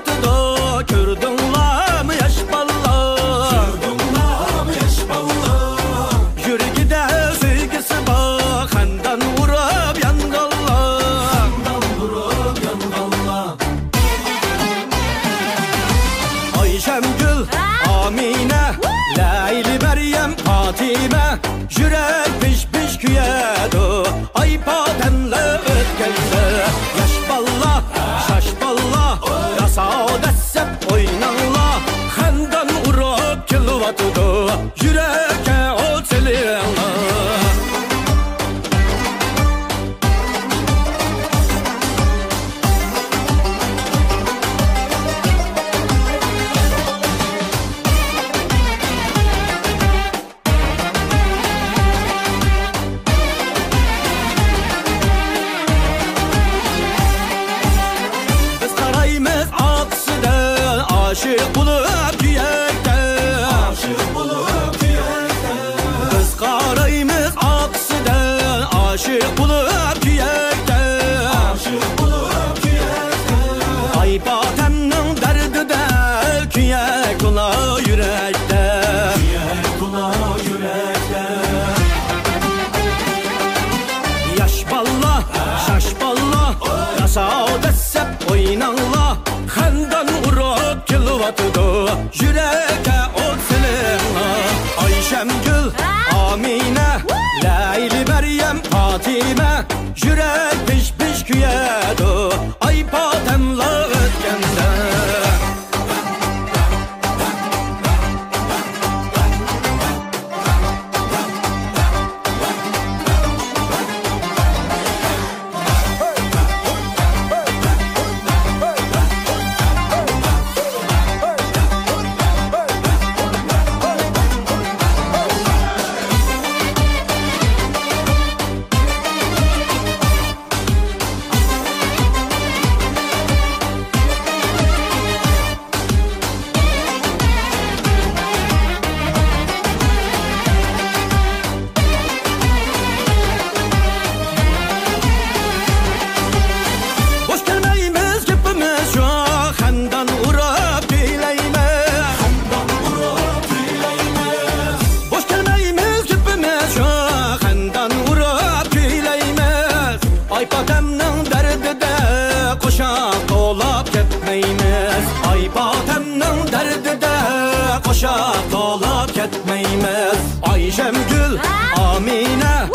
kılıvatıdı. Kürdünla mı yaş balla? Kürdünla mı yaş balla? Yürgide sevgisi bak, handan vurup yangalla. Handan vurup yangalla. Ayşem Gül, Amine, Leyli Meryem, Fatime, yürek piş piş küyedi. Ay patemle ötkende. Yaş balla, şaş balla, yasa dessep oynanla. Handan vurup kılıvatıdı. Yüreke o çeliyalla. Aşık bulup yürekten, aşık bulup yürekten. Biz karayımız aksiden, aşık bulup yürekten, aşık bulup yürekten. Ay batemnin derdi de kuyek ula yürekte, kuyek ula yürekte. Yaş balla, şaş balla, yasa dessep oynanla. Handan vurup kılıvatıdı. Yüreke ol seninla. Ayşem Gül, Amine, Leyli Meryem, Fatime, yürek piş piş küyedi. Ay patemle ötkende. Ay patemnin derdi de koşak dolap ketmeymiz. Ay patemnin derdi de koşak dolap ketmeymiz. Ayşem Gül, Amine,